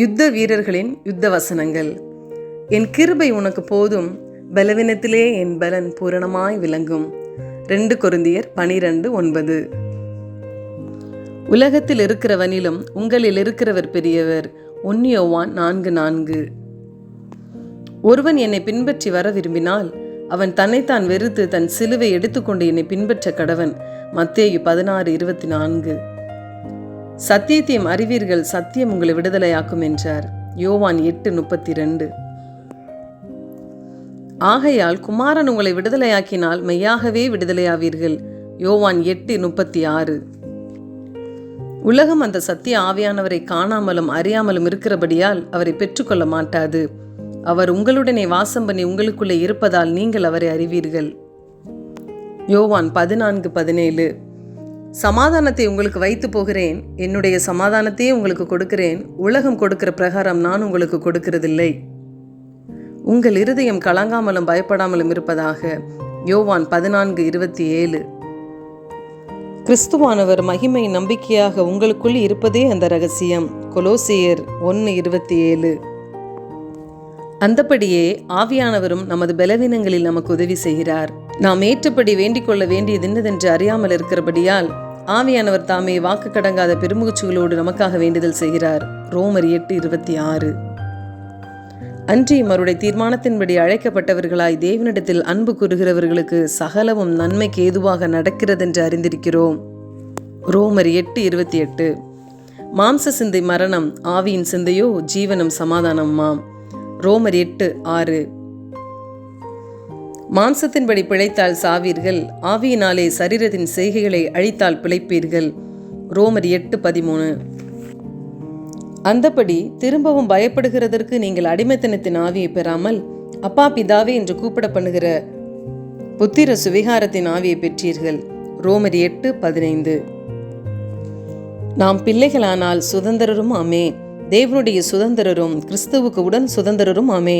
யுத்த வீரர்களின் யுத்த வசனங்கள். என் கிருபை உனக்கு போதும், பலவீனத்திலே என் பலன் பூரணமாய் விளங்கும். 2 கொரிந்தியர் 12:9. உலகத்தில் இருக்கிறவனிலும் உங்களில் இருக்கிறவர் பெரியவர். 1 யோவான் 4:4. ஒருவன் என்னை பின்பற்றி வர விரும்பினால் அவன் தன்னைத்தான் வெறுத்து தன் சிலுவை எடுத்துக்கொண்டு என்னை பின்பற்ற கடவன். மத்தேயு 16:24. சத்தியத்தையும் அறிவீர்கள், சத்தியம் உங்களை விடுதலையாக்கும் என்றார். யோவான் 8:32. ஆகையால் குமாரன் உங்களை விடுதலையாக்கினால் மெய்யாகவே விடுதலையாவீர்கள். யோவான் 8:36. உலகம் அந்த சத்திய ஆவியானவரை காணாமலும் அறியாமலும் இருக்கிறபடியால் அவரை பெற்றுக்கொள்ள மாட்டாது. அவர் உங்களுடனே வாசம் பண்ணி உங்களுக்குள்ளே இருப்பதால் நீங்கள் அவரை அறிவீர்கள். யோவான் 14:17. சமாதானத்தை உங்களுக்கு வைத்து போகிறேன், என்னுடைய சமாதானத்தையே உங்களுக்கு கொடுக்கிறேன். உலகம் கொடுக்கிற பிரகாரம் நான் உங்களுக்கு கொடுக்கிறதில்லை. உங்கள் இருதயம் கலங்காமலும் பயப்படாமலும் இருப்பதாக. யோவான் 14:27. கிறிஸ்துவானவர் மகிமை நம்பிக்கையாக உங்களுக்குள் இருப்பதே அந்த ரகசியம். கொலோசியர் 1:27. அந்தபடியே ஆவியானவரும் நமது பலவீனங்களில் நமக்கு உதவி செய்கிறார். நாம் ஏற்றபடி வேண்டிக் கொள்ள வேண்டியது என்னதென்று அறியாமல் இருக்கிறபடியால் ஆவியானவர் தாமே வாக்கு கடங்காத பெருமுகச்சுகளோடு நமக்காக வேண்டுதல் செய்கிறார். ரோமர் 8:26. அன்றியும் அவருடைய தீர்மானத்தின்படி அழைக்கப்பட்டவர்களாய் தேவனிடத்தில் அன்பு கூறுகிறவர்களுக்கு சகலமும் நன்மைக்கு ஏதுவாக நடக்கிறதென்று அறிந்திருக்கிறோம். ரோமர் 8:28. மாம்ச சிந்தை மரணம், ஆவியின் சிந்தையோ ஜீவனும் சமாதானமாம். ரோமர் 8:6. மாம்சத்தின்படி பிழைத்தால் சாவீர்கள், ஆவியினாலே சரீரத்தின் செய்கைகளை அழித்தால் பிழைப்பீர்கள். ரோமர் 8:13. அந்தபடி திரும்பவும் பயப்படுகிறதற்கு நீங்கள் அடிமைத்தனத்தின் ஆவியை பெறாமல் அப்பா பிதாவே என்று கூப்பிட பண்ணுகிற புத்திர சுவிகாரத்தின் ஆவியை பெற்றீர்கள். ரோமர் 8:15. நாம் பிள்ளைகளானால் சுதந்திரரும் ஆமே, தேவனுடைய சுதந்திரரும் கிறிஸ்துவுக்கு உடன் சுதந்திரரும் ஆமே.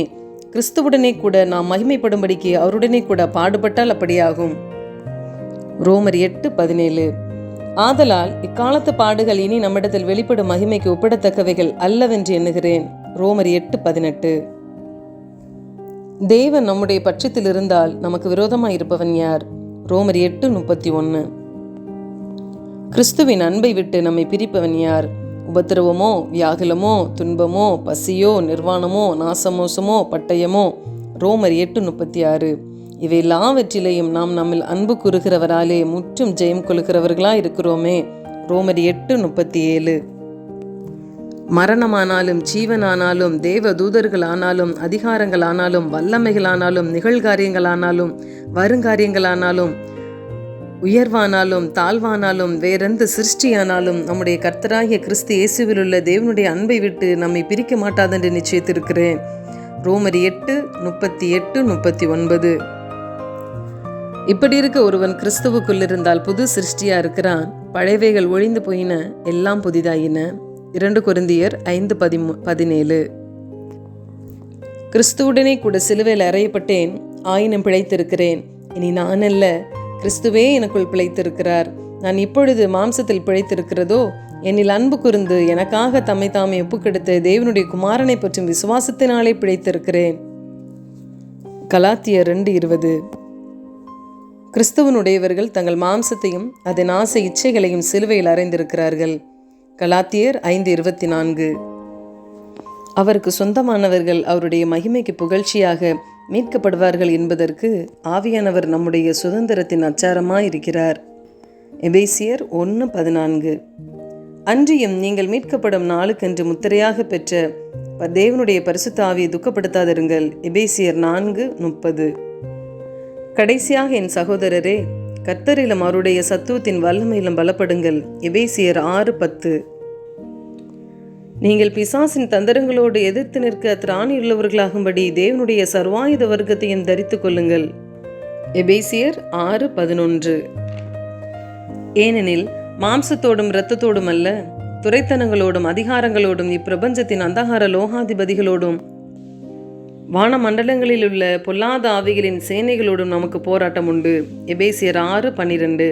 கிறிஸ்துவுடனே கூட நாம் மகிமைப்படும்படிக்கு அவருடனே கூட பாடுபட்டால் அப்படியாகும். ரோமர் 8:17. ஆதலால் இக்காலத்து பாடுகள் இனி நம்மிடத்தில் வெளிப்படும் மகிமைக்கு ஒப்பிடத்தக்கவைகள் அல்லவென்று எண்ணுகிறேன். ரோமர் 8:18. தேவன் நம்முடைய பட்சத்தில் இருந்தால் நமக்கு விரோதமாய் இருப்பவன் யார்? ரோமர் 8:31. கிறிஸ்துவின் அன்பை விட்டு நம்மை பிரிப்பவன் யார்? உபத்திரவமோ, வியாகுலமோ, துன்பமோ, பசியோ, நிர்வாணமோ, நாசமோசமோ, பட்டயமோ. ரோமர் 8:36. இவை எல்லாவற்றிலேயும் நாம் நம்மில் அன்பு கூறுகிறவராலே முற்றும் ஜெயம் கொள்கிறவர்களாய் இருக்கிறோமே. ரோமர் 8:37. மரணமானாலும் ஜீவனானாலும் தேவ தூதர்களானாலும் அதிகாரங்களானாலும் வல்லமைகளானாலும் நிகழ்காரியங்களானாலும் வருங்காரியங்களானாலும் உயர்வானாலும் தாழ்வானாலும் வேறெந்த சிருஷ்டியானாலும் நம்முடைய கர்த்தராகிய கிறிஸ்து இயேசுவில் உள்ள தேவனுடைய அன்பை விட்டு நம்மை பிரிக்க மாட்டாதென்று நிச்சயித்திருக்கிறேன். ரோமர் 8:38-39. இப்படி இருக்க ஒருவன் கிறிஸ்துவுக்குள் இருந்தால் புது சிருஷ்டியா இருக்கிறான். பழையவைகள் ஒழிந்து போயின, எல்லாம் புதிதாயின. 2 கொரிந்தியர் 5:17. கிறிஸ்துவுடனே கூட சிலுவையில் அறையப்பட்டேன், ஆயினும் பிழைத்திருக்கிறேன். இனி நான் அல்ல, கிறிஸ்துவே எனக்குள் பிழைத்திருக்கிறார். நான் இப்பொழுது மாம்சத்தில் பிழைத்திருக்கிறதோ, என்னில் அன்பு கூர்ந்து எனக்காக தம்மை தாமே ஒப்புக்கெடுத்த தேவனுடைய குமாரனை பற்றும் விசுவாசத்தினாலே பிழைத்திருக்கிறேன். கலாத்தியர் 2:20. கிறிஸ்துவனுடையவர்கள் தங்கள் மாம்சத்தையும் அதன் ஆசை இச்சைகளையும் சிலுவையில் அறைந்திருக்கிறார்கள். கலாத்தியர் 5:24. அவருக்கு சொந்தமானவர்கள் அவருடைய மகிமைக்கு புகழ்ச்சியாக மீட்கப்படுவார்கள் என்பதற்கு ஆவியானவர் நம்முடைய சுதந்திரத்தின் அச்சாரமாயிருக்கிறார். எபேசியர் 1:14. அன்றியும் நீங்கள் மீட்கப்படும் நாளுக்கென்று முத்திரையாக பெற்ற தேவனுடைய பரிசுத்த ஆவியை துக்கப்படுத்தாதிருங்கள். எபேசியர் 4:30. கடைசியாக என் சகோதரரே, கர்த்தரிலும் அவருடைய சத்துவத்தின் வல்லமையிலும் பலப்படுங்கள். எபேசியர் 6:10. நீங்கள் பிசாசின் தந்திரங்களோடு எதிர்த்து நிற்க திராணியுள்ளவர்களாகும்படி தேவனுடைய சர்வாயுத வர்க்கத்தையும் தரித்து கொள்ளுங்கள். எபேசியர் 6:11. ஏனெனில் மாம்சத்தோடும் இரத்தத்தோடும் அல்ல, துரைத்தனங்களோடும் அதிகாரங்களோடும் இப்பிரபஞ்சத்தின் அந்தகார லோகாதிபதிகளோடும் வானமண்டலங்களில் உள்ள பொல்லாத ஆவிகளின் சேனைகளோடும் நமக்கு போராட்டம் உண்டு. எபேசியர் 6:12.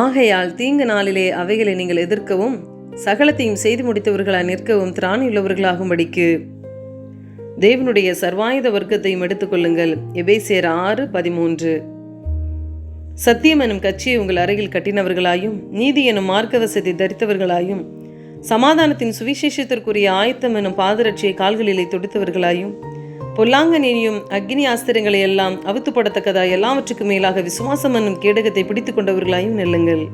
ஆகையால் தீங்கு நாளிலே அவைகளை நீங்கள் எதிர்க்கவும் சகலத்தையும் செய்து முடித்தவர்களாய் நிற்கவும் திராணியுள்ளவர்களாகும்படிக்கு தேவனுடைய சர்வாயுத வர்க்கத்தையும் எடுத்துக்கொள்ளுங்கள். எபேசியர் 6:13. சத்தியம் எனும் கட்சியை உங்கள் அறையில் கட்டினவர்களாயும், நீதி எனும் மார்க்கவசத்தை தரித்தவர்களாயும், சமாதானத்தின் சுவிசேஷத்திற்குரிய ஆயத்தம் எனும் பாதரட்சியை கால்களிலே தொடுத்தவர்களாயும், பொல்லாங்கனையும் அக்னி ஆஸ்திரங்களை எல்லாம் அவுத்துப்படத்தக்கதாய் எல்லாவற்றுக்கு மேலாக விசுவாசம் என்னும் கேடகத்தை பிடித்து கொண்டவர்களாயும் நெல்லுங்கள்.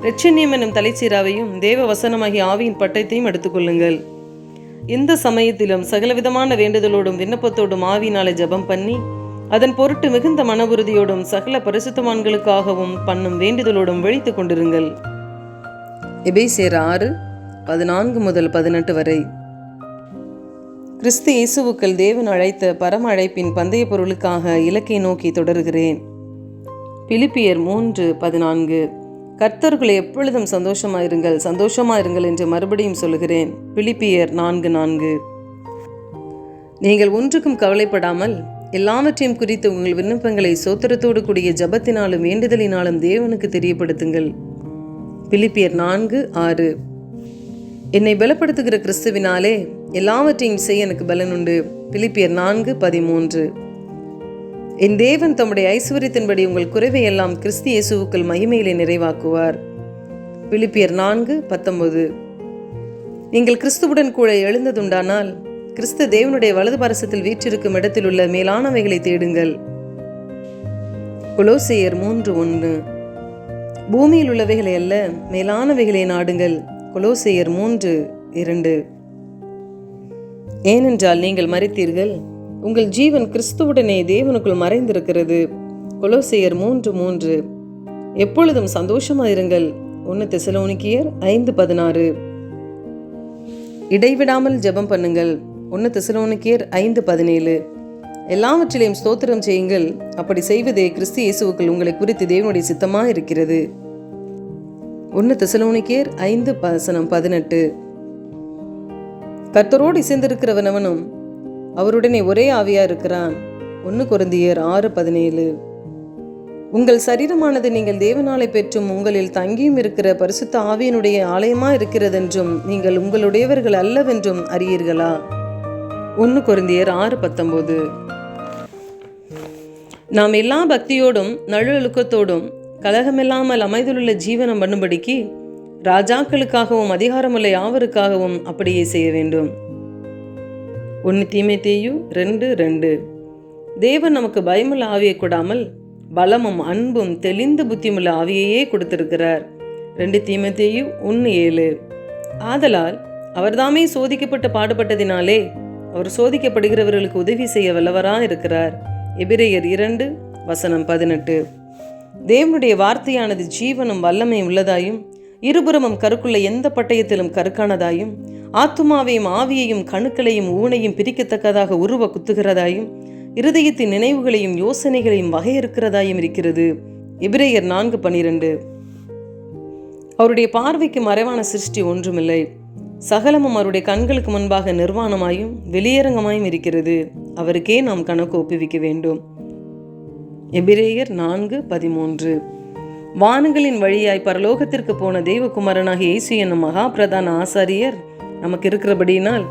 இரட்சண்யம் என்னும் தலைச்சீராவையும் தேவ வசனமாகிய ஆவியின் பட்டயத்தையும் எடுத்துக்கொள்ளுங்கள். இந்த சமயத்திலும் சகலவிதமான வேண்டுதலோடும் விண்ணப்பத்தோடும் ஆவியினாலே ஜெபம் பண்ணி, அதன் பொருட்டு மிகுந்த மன உறுதியோடும் சகல பரிசுத்தவான்களுக்காகவும் பண்ணும் வேண்டுதலோடும் விழித்துக் கொண்டிருங்கள். எபேசியர் 6:14-18 வரை. கிறிஸ்து இயேசுவுக்குள் தேவன் அழைத்த பரம அழைப்பின் பந்தய பொருளுக்காக இலக்கை நோக்கி தொடர்கிறேன். பிலிப்பியர் 3:14. கர்த்தருக்குள்ளே எப்பொழுதும் சந்தோஷமாயிருங்கள் என்று மறுபடியும் சொல்கிறேன். பிலிப்பியர் 4:4. நீங்கள் ஒன்றுக்கும் கவலைப்படாமல் எல்லாவற்றையும் குறித்து உங்கள் விண்ணப்பங்களை சோத்திரத்தோடு கூடிய ஜபத்தினாலும் வேண்டுதலினாலும் தேவனுக்கு தெரியப்படுத்துங்கள். பிலிப்பியர் 4:6. என்னை பலப்படுத்துகிற கிறிஸ்துவினாலே எல்லாவற்றையும் செய்ய எனக்கு பலனுண்டு. பிலிப்பியர் 4:13. என் தேவன் தம்முடைய ஐஸ்வர்யத்தின்படி உங்கள் குறைவை எல்லாம் கிறிஸ்து இயேசுவுக்குள் மகிமையிலே நிறைவாக்குவார். பிலிப்பியர் 4:19. நீங்கள் கிறிஸ்துவுடன் கூட எழுந்ததுண்டானால் கிறிஸ்து தேவனுடைய வலது பாரசத்தில் வீற்றிருக்கும் இடத்தில் உள்ள மேலானவைகளை தேடுங்கள். கொலோசையர் 3:1. பூமியில் உள்ளவைகளை அல்ல, மேலானவைகளை நாடுங்கள். கொலோசையர் 3:2. ஏனென்றால் நீங்கள் மரித்தீர்கள், உங்கள் ஜீவன் கிறிஸ்துவுடனே தேவனுக்குள் மறைந்திருக்கிறது. கொலோசையர் 3:3. எப்பொழுதும் சந்தோஷமாயிருங்கள். 1 தெசலோனிக்கேயர் 5:16. இடைவிடாமல் ஜெபம் பண்ணுங்கள். 1 தெசலோனிக்கேயர் 5:17. எல்லாவற்றிலையும் ஸ்தோத்திரம் செய்யுங்கள், அப்படி செய்வதே கிறிஸ்து இயேசுவுக்குள் உங்களை குறித்து தேவனுடைய சித்தமாக இருக்கிறது. 1 தெசலோனிக்கேயர் 5:18. கர்த்தரோடு இசைந்திருக்கிறவனவனும் அவருடனே ஒரே ஆவியா இருக்கிறான். 1 கொரிந்தியர் 6:17. உங்கள் சரீரமானது நீங்கள் தேவனாலே பெற்றும் உங்களில் தங்கியும் இருக்கிற பரிசுத்த ஆவியினுடைய ஆலயமா இருக்கிறதென்றும் நீங்கள் உங்களுடையவர்கள் அல்லவென்றும் அறியீர்களா? 1 கொரிந்தியர் 6:19. நாம் எல்லா பக்தியோடும் நல்லொழுக்கத்தோடும் கலகமில்லாமல் அமைதியுள்ள ஜீவனம் பண்ணும்படிக்கு ராஜாக்களுக்காகவும் அதிகாரமுள்ள யாவருக்காகவும் அப்படியே செய்ய வேண்டும். 1 தீமோத்தேயு 2:2. தேவன் நமக்கு பயமுள்ள ஆவியை கொடாமல் பலமும் அன்பும் தெளிந்த புத்தியுமுள்ள ஆவியையே கொடுத்திருக்கிறார். 2 தீமோத்தேயு 1:7. ஆதலால் அவர்தாமே சோதிக்கப்பட்டு பாடுபட்டதினாலே அவர் சோதிக்கப்படுகிறவர்களுக்கு உதவி செய்ய வல்லவரா இருக்கிறார். எபிரேயர் 2:18. தேவனுடைய வார்த்தையானது ஜீவனும் வல்லமை உள்ளதாயும் இருபுறமும் கருக்குள்ள எந்த பட்டயத்திலும் கருக்கானதாயும் ஆத்துமாவையும் ஆவியையும் கணுக்களையும் ஊனையும் பிரிக்கத்தக்கதாக உருவ குத்துகிறதாயும் இருதயத்தின் நினைவுகளையும் யோசனைகளையும் வகையறுக்கிறதாயும் இருக்கிறது. எபிரேயர் 4:12. அவருடைய பார்வைக்கு மறைவான சிருஷ்டி ஒன்றுமில்லை, சகலமும் அவருடைய கண்களுக்கு முன்பாக நிர்வாணமாயும் வெளியரங்கமாயும் இருக்கிறது. அவருக்கே நாம் கணக்கு ஒப்புவிக்க வேண்டும். எபிரேயர் 4:13. வானங்களின் வழியாய் பரலோகத்திற்கு போன தேவகுமாரனாகிய இயேசு என்னும் மகா பிரதான ஆசாரியர் நமக்கு இருக்கிறபடியினால்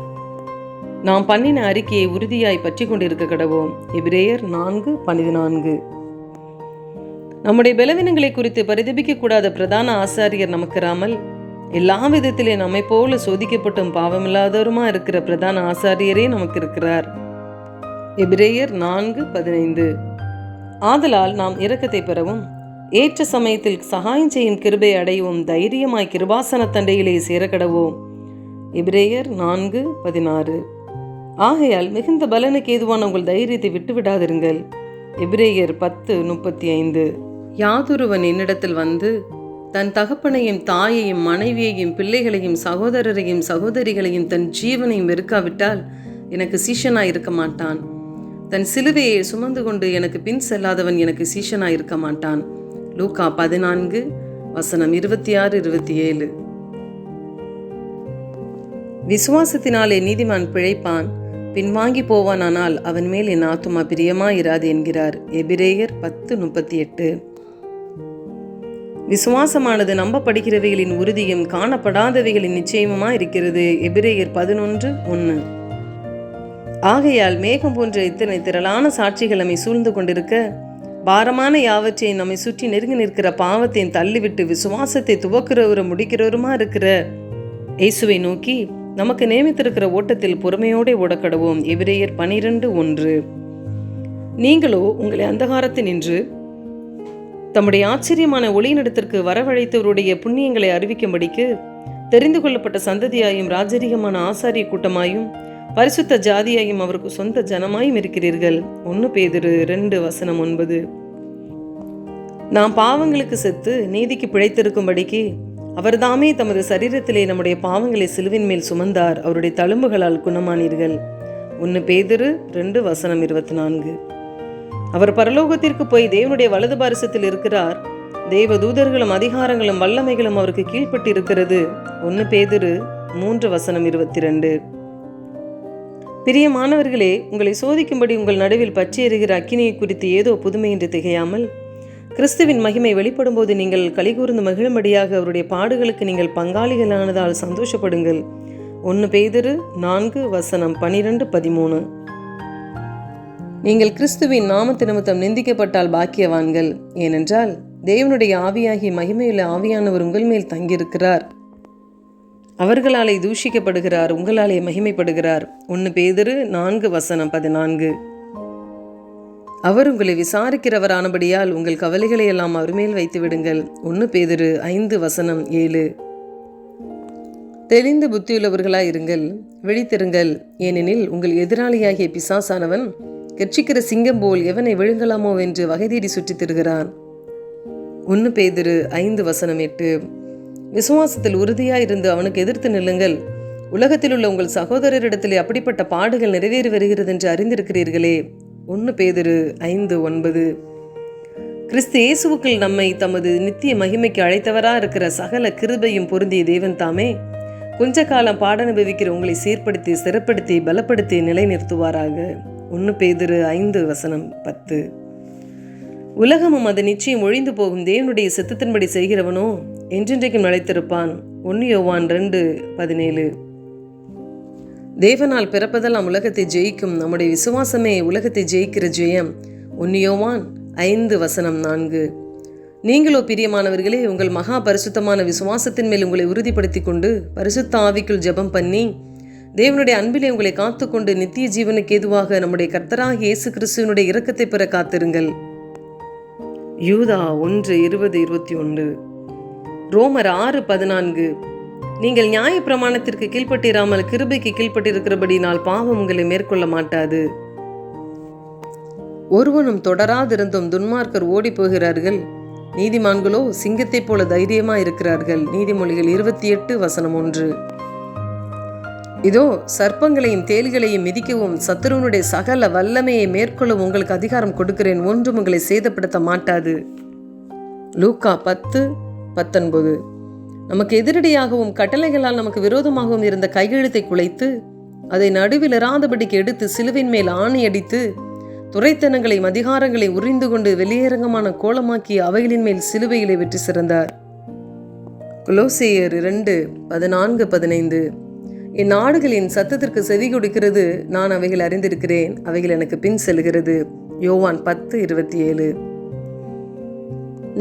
நாம் பண்ணின அறிக்கையை உறுதியாய் பற்றி கொண்டிருக்க கடவோம். எபிரேயர் 4:14. நம்முடைய பலவீனங்களை குறித்து பரிதபிக்க கூடாத பிரதான ஆசாரியர் நமக்கிறாமல் எல்லா விதத்திலே நம்மை போல சோதிக்கப்பட்டும் பாவமில்லாதவருமா இருக்கிற பிரதான ஆசாரியரே நமக்கு இருக்கிறார். எபிரேயர் 4:15. ஆதலால் நாம் இரக்கத்தை பெறவும் ஏற்ற சமயத்தில் சகாயம் செய்யும் கிருபை அடையவும் தைரியமாய் கிருபாசன தண்டையிலே சேரக்கடவோம். எபிரேயர் 4:16. ஆகையால் மிகுந்த பலனுக்கு ஏதுவான உங்கள் தைரியத்தை விட்டுவிடாதிருங்கள். எபிரேயர் 10:35. யாதொருவன் என்னிடத்தில் வந்து தன் தகப்பனையும் தாயையும் மனைவியையும் பிள்ளைகளையும் சகோதரரையும் சகோதரிகளையும் தன் ஜீவனையும் வெறுக்காவிட்டால் எனக்கு சீஷனாய் இருக்க மாட்டான். தன் சிலுவையை சுமந்து கொண்டு எனக்கு பின் செல்லாதவன் எனக்கு சீஷனாய் இருக்க மாட்டான். லூக்கா 14:26-27. விசுவாசத்தினாலே நீதிமான் பிழைப்பான், பின்வாங்கி போவானானால் அவன் மேல் என் ஆத்துமா பிரியமாயிராது என்கிறார். எபிரேயர் 10:38. விசுவாசமானது நம்பப்படுகிறவைகளின் உறுதியும் காணப்படாதவைகளின் நிச்சயமுமா இருக்கிறது. எபிரேயர் 11:1. ஆகையால் மேகம் போன்ற இத்தனை திரளான சாட்சிகள் நம்மை சூழ்ந்து கொண்டிருக்க, பாரமான யாவற்றையும் நம்மை சுற்றி நெருங்கி நிற்கிற பாவத்தையும் தள்ளிவிட்டு விசுவாசத்தை துவக்கிறவரும் முடிக்கிறவருமா இருக்கிற இயேசுவை நோக்கி நமக்கு நியமித்திருக்கிற ஓட்டத்தில் பொறுமையோடு ஓடக்கடவோம். எபிரேயர் 12:1. நீங்களோ உங்களை அந்தகாரத்தில் நின்று தம்முடைய ஆச்சரியமான ஒளியினிடத்திற்கு வரவழைத்தவருடைய புண்ணியங்களை அறிவிக்கும்படிக்கு தெரிந்து கொள்ளப்பட்ட சந்ததியாயும் ராஜரீகமான ஆசாரிய கூட்டமாயும் பரிசுத்த ஜாதியாயும் அவருக்கு சொந்த ஜனமாயும் இருக்கிறீர்கள். 1 பேதுரு 2:9. நாம் பாவங்களுக்கு செத்து நீதிக்கு பிழைத்திருக்கும்படிக்கு அவர்தாமே தமது சரீரத்திலே நம்முடைய பாவங்களை சிலுவின் மேல் சுமந்தார். அவருடைய தழும்புகளால் குணமானீர்கள். 1 பேதுரு 2:24. அவர் பரலோகத்திற்கு போய் தேவனுடைய வலது பாரிசத்தில் இருக்கிறார். தேவ தூதர்களும் அதிகாரங்களும் வல்லமைகளும் அவருக்கு கீழ்ப்பட்டு இருக்கிறது. 1 பேதுரு 3:22. பிரியமானவர்களே, உங்களை சோதிக்கும்படி உங்கள் நடுவில் பற்றி எறிகிற அக்கினியை குறித்து ஏதோ புதுமை என்று திகையாமல், கிறிஸ்துவின் மகிமை வெளிப்படும் போது நீங்கள் கலிகூர்ந்து மகிழும்படியாக அவருடைய பாடுகளுக்கு நீங்கள் பங்காளிகளானதால் சந்தோஷப்படுங்கள். 1 பேதுரு 4:12-13. நீங்கள் கிறிஸ்துவின் நாமத்து நிமித்தம் நிந்திக்கப்பட்டால் பாக்கியவான்கள். ஏனென்றால் தேவனுடைய ஆவியாகி மகிமையுள்ள ஆவியானவர் உங்கள் மேல் தங்கியிருக்கிறார். அவர்களாலே தூஷிக்கப்படுகிறார், உங்களாலே மகிமைப்படுகிறார். 1 பேதுரு 4:14. அவர் உங்களை விசாரிக்கிறவரானபடியால் உங்கள் கவலைகளை எல்லாம் அவர் மேல் வைத்து விடுங்கள். 1 பேதுரு 5:7. தெளிந்த புத்தியுள்ளவர்களாய் இருங்கள், விழித்திருங்கள். ஏனெனில் உங்கள் எதிராளியாகிய பிசாசானவன் கெர்ச்சிக்கிற சிங்கம் போல் எவனை விழுங்கலாமோ என்று வகை தேடி சுற்றித் திரிகிறான். 1 பேதுரு 5:8. விசுவாசத்தில் உறுதியாயிருந்து அவனுக்கு எதிர்த்து நில்லுங்கள். உலகத்தில் உள்ள உங்கள் சகோதரரிடத்திலே அப்படிப்பட்ட பாடுகள் நிறைவேறி வருகிறது என்று அறிந்திருக்கிறீர்களே. 1 பேதுரு 5:9. கிறிஸ்து இயேசுவுக்குள் நம்மை தமது நித்திய மகிமைக்கு அழைத்தவரா இருக்கிற சகல கிருபையும் பொருந்திய தேவன் தாமே கொஞ்ச காலம் பாடனுபவிக்கிற உங்களை சீர்படுத்தி சிறப்படுத்தி பலப்படுத்தி நிலைநிறுத்துவாராக. 1 பேதுரு 5:10. உலகமும் அது நிச்சயம் ஒழிந்து போகும். தேவனுடைய சித்தத்தின்படி செய்கிறவனோ என்றென்றைக்கும் நிலைத்திருப்பான். 1 யோவான் 2:17. தேவனால் பிறப்பதெல்லாம் உலகத்தை ஜெயிக்கும். நம்முடைய விசுவாசமே உலகத்தை ஜெயிக்கிற ஜெயம். 1 யோவான் 5:4. நீங்களோ பிரியமானவர்களே, உங்கள் மகா பரிசுத்தமான விசுவாசத்தின் மேல் உங்களை உறுதிப்படுத்தி கொண்டு பரிசுத்த ஆவிக்குள் ஜெபம் பண்ணி தேவனுடைய அன்பிலே உங்களை காத்துக்கொண்டு நித்திய ஜீவனுக்கு ஏதுவாக நம்முடைய கர்த்தராகிய இயேசு கிறிஸ்துவினுடைய இரக்கத்தை பெற காத்திருங்கள். யூதா 1:20-21. ரோமர் 6:14. நீங்கள் நியாய பிரமாணத்திற்கு கீழ்ப்பட்டிராமல் கிருபைக்கு கீழ்ப்பட்டிருக்கிறபடினால் பாவம் உங்களை மேற்கொள்ள மாட்டாது. ஒருவனும் தொடராதிருந்தும் துன்மார்க்கர் ஓடி போகிறார்கள், நீதிமான்களோ சிங்கத்தைப் போல தைரியமா இருக்கிறார்கள். நீதிமொழிகள் 28:1. இதோ சர்ப்பங்களையும் தேள்களையும் மிதிக்கவும் சத்துருவனுடைய சகல வல்லமையை மேற்கொள்ளவும் உங்களுக்கு அதிகாரம் கொடுக்கிறேன், ஒன்றும் உங்களை சேதப்படுத்த மாட்டாது. லூக்கா 10:19. நமக்கு எதிரடியாகவும் கட்டளைகளால் நமக்கு விரோதமாகவும் இருந்த கையெழுத்தை குலைத்து அதை நடுவில் இராதபடிக்கு எடுத்து சிலுவின் மேல் ஆணி அடித்து துரைத்தனங்களையும் அதிகாரங்களை உறிந்து கொண்டு வெளியரங்கமான கோலமாக்கி அவைகளின் மேல் சிலுவையிலே வெற்றி சிறந்தார். கொலோசேயர் 2:14-15. என் ஆடுகளின் சத்தத்திற்கு செவி கொடுக்கிறது, நான் அவைகள் அறிந்திருக்கிறேன், அவைகள் எனக்கு பின் செல்கிறது. யோவான் 10:27.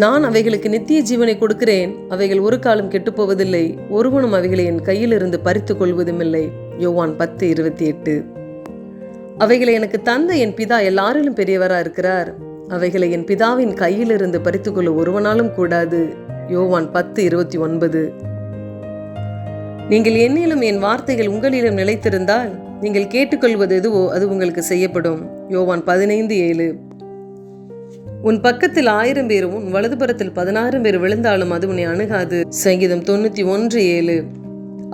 நான் அவைகளுக்கு நித்திய ஜீவனை கொடுக்கிறேன், அவைகள் ஒரு காலம் கெட்டுப்போவதில்லை, ஒருவனும் அவைகளை என் கையிலிருந்து பறித்து கொள்வதுமில்லை. யோவான் 10:28. அவைகளை எனக்கு தந்த என் பிதா எல்லாரிலும் பெரியவரா இருக்கிறார், அவைகளை என் பிதாவின் கையிலிருந்து பறித்துக்கொள்ள ஒருவனாலும் கூடாது. யோவான் 10:29. நீங்கள் என்னிலும் என் வார்த்தைகள் உங்களிலும் நிலைத்திருந்தால் நீங்கள் கேட்டுக்கொள்வது எதுவோ அது உங்களுக்கு செய்யப்படும். யோவான் 15:7. உன் பக்கத்தில் 1000 பேரும் உன் வலதுபுறத்தில் 16 பேர் விழுந்தாலும் அது உன்னை அணுகாது. சங்கீதம் 91:7.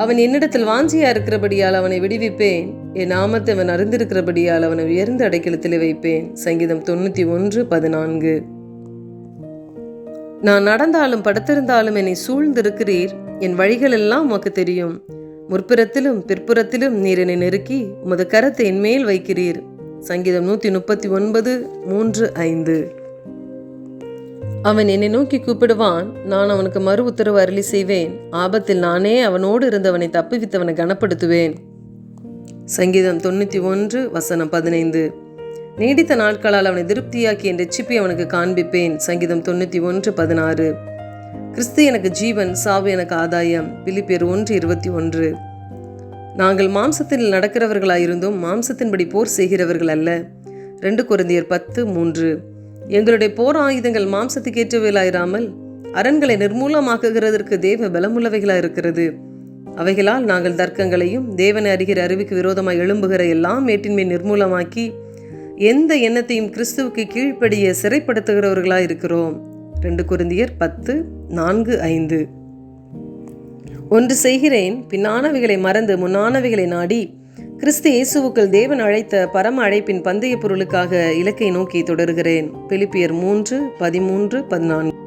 அவன் என்னிடத்தில் வாஞ்சியா இருக்கிறபடியால் அவனை விடுவிப்பேன், என் நாமத்தை அவன் அறிந்திருக்கிறபடியால் அவனை உயர்ந்த அடைக்கலத்திலே வைப்பேன். சங்கீதம் 91:14. நான் நடந்தாலும் படுத்திருந்தாலும் என்னை சூழ்ந்திருக்கிறீர், என் வழிகள் எல்லாம் உமக்கு தெரியும். முற்புறத்திலும் பிற்புறத்திலும் நீர் என்னை நெருக்கி உமது கரத்தை என் மேல் வைக்கிறீர். சங்கீதம் 139:3-5. அவன் என்னை நோக்கி கூப்பிடுவான், நான் அவனுக்கு மறு உத்தரவு அருளி செய்வேன். ஆபத்தில் நானே அவனோடு இருந்தவனை தப்புவித்தவனை கனப்படுத்துவேன். சங்கீதம் 91:15. நீடித்த நாட்களால் அவனை திருப்தியாக்கி என் ரட்சிப்பை அவனுக்கு காண்பிப்பேன். சங்கீதம் 91:16. கிறிஸ்து எனக்கு ஜீவன், சாவு எனக்கு ஆதாயம். பிலிப்பியர் 1:21. நாங்கள் மாம்சத்தில் நடக்கிறவர்களாயிருந்தும் மாம்சத்தின்படி போர் செய்கிறவர்கள் அல்ல. 2 கொரிந்தியர் 10:3. எங்களுடைய போர் ஆயுதங்கள் மாம்சத்துக்கேற்றவைகளாயிராமல் அரண்களை நிர்மூலமாக்குகிறதற்கு தேவ பலமுள்ளவைகளாயிருக்கிறது. அவைகளால் நாங்கள் தர்க்கங்களையும் தேவனை அறிகிற அறிவுக்கு விரோதமாய் எழும்புகிற எல்லா மேட்டின்மேல் நிர்மூலமாக்கி எந்த எண்ணத்தையும் கிறிஸ்துவுக்கு கீழ்ப்படிய சிறைப்படுத்துகிறவர்களாயிருக்கிறோம். 2 கொரிந்தியர் 10:4-5. ஒன்று செய்கிறேன், பின்னானவைகளை மறந்து முன்னானவைகளை நாடி கிறிஸ்து இயேசுவுக்குள் தேவன் அழைத்த பரம அழைப்பின் பந்தய பொருளுக்காக இலக்கை நோக்கி தொடர்கிறேன். பிலிப்பியர் 3:13-14.